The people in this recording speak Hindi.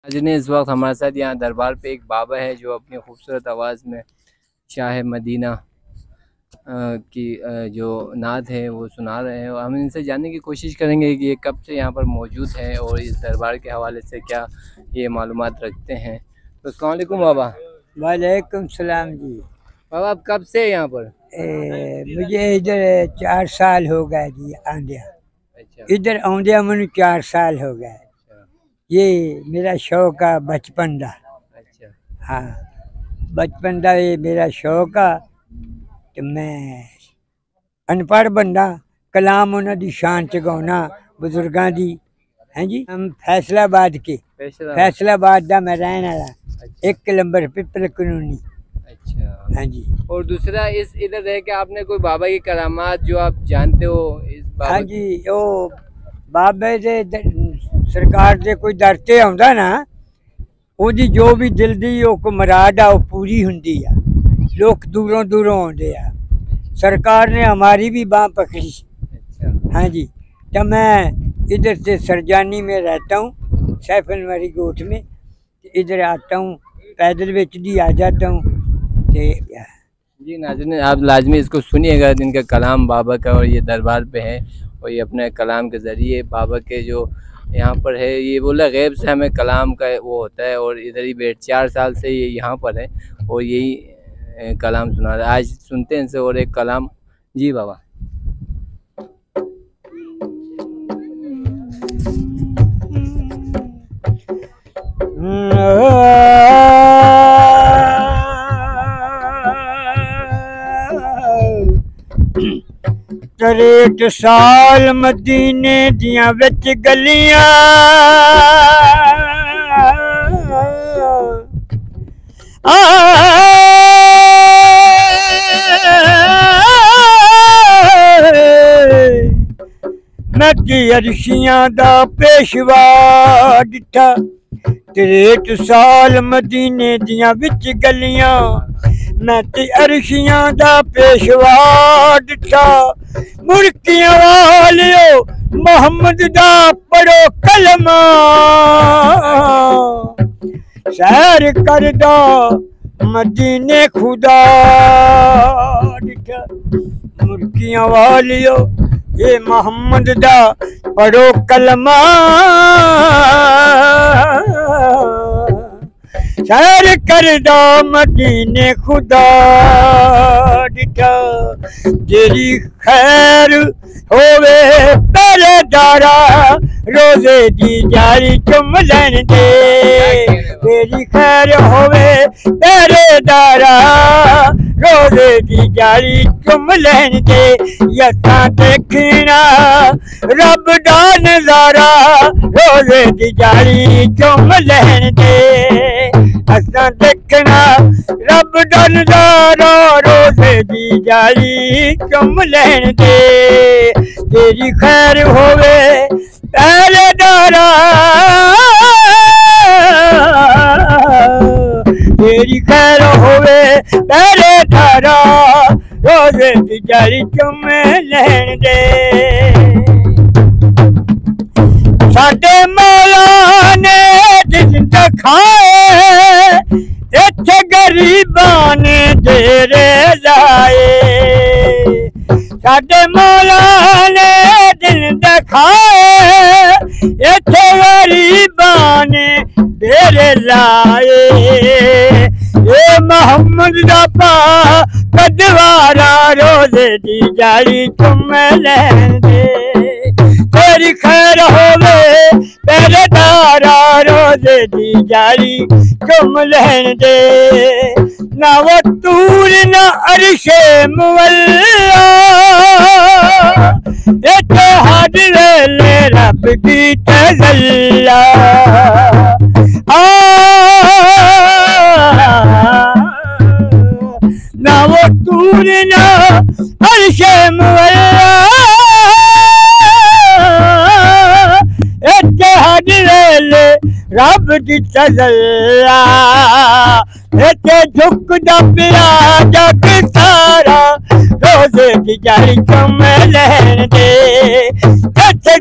नाज़रीन, इस वक्त हमारे साथ यहाँ दरबार पे एक बाबा है जो अपनी खूबसूरत आवाज़ में शाह मदीना की जो नात है वो सुना रहे हैं, और हम इनसे जानने की कोशिश करेंगे कि ये कब से यहाँ पर मौजूद है और इस दरबार के हवाले से क्या ये मालूमात रखते हैं। तो अस्सलाम वालेकुम बाबा। वालेकुम सलाम जी। बाबा, आप कब से यहाँ पर? मुझे इधर 4 साल हो गए जी आंदिया। अच्छा इधर आंदिया मैंने 4 साल हो गए। ये मेरा शौक है बचपन का। अच्छा हाँ, बचपन का ये मेरा शौक है कि मैं अनपढ़ बंदा कलाम उन्हों की शान च गाना बुजुर्गों की। हैं जी, हम फैसलाबाद के फैसलाबाद का मैं रहने वाला। 1 नंबर पिपल कॉलोनी। अच्छा हाँ जी। और दूसरा, इस इधर रह के आपने कोई बाबा की करामात जो आप जानते हो इस बाबा? हाँ जी, वो बाबे दे सरकार से कोई दरते आंदा ना, ਉਹਦੀ जो भी दिल दी वो मुराद आ वो पूरी हुंदी आ। लोग दूरों दूरों आते आ। सरकार ने हमारी भी बाँह पकड़ी। अच्छा हाँ जी, तो मैं इधर से सरजानी में रहता हूँ, सैफनवरी गोट में। इधर आता हूँ, पैदल बेच दी आ जाता हूँ। जी नाज़रीन, आप लाजमी इसको सुनिएगा, इनका कलाम बाबा का, और ये दरबार पे है और ये अपने कलाम के ज़रिए बाबा के जो यहाँ पर है, ये बोला गैब से हमें कलाम का वो होता है, और इधर ही बैठ 4 साल से ये यहाँ पर है और यही कलाम सुना रहा है। आज सुनते हैं इनसे और एक कलाम। जी बाबा। तरेट साल मदीने दियां विच गलियां, मैं की अरशियां दा पेशवा दिता। तरेट साल मदीने दियां विच गलियां, मैं ते अरशियां दा पेशवा दिता। मुर्कियां वालियो मोहम्मद दा पढ़ो कलमा, सैर करदा मदीने खुदा दिता। मुर्कियां वालियो ये मोहम्मद दा पढ़ो कलमा, सैर करदा मदीने खुदा दिता। तेरी खैर होवे पहरेदारा, रोजे दी जारी चुम लैन दे। तेरी खैर होवे पहरेदारा, रोजे दी जारी चुम लैन दे। यसा देखना रब दा नजारा, रोजे दी जारी चुम लैन दे। असा देखना रब दा नजारा, रोजे दी जाली चुम लैन दे। तेरी खैर होवे पहरेदारा, तेरी खैर होवे पहरेदारा, रोजे दी जाली चुम लैन दे। साडे मौला ने दिन दिखाए, इत्थे गरीबां ने डेरे लाए। साडे मौला ने दिन दिखाए, इत्थे गरीबां ने डेरे लाए। ये मोहम्मद दा कदवारा, रोजे दी जाली चुम लैन दे। तेरी खैर होवे पहरेदारा, रोजे दी जाली चुम लैन दे। ना वो तूर ना अरशे मुअल्ला, इत्थे हर वेले रब दी तजल्ला। ना वो तूर ना अरशे मुअल्ला, रब दी तजल्ला। इत्थे झुकदा पिया जग सारा, रोजे दी जाली चुम लैन दे। इत्थे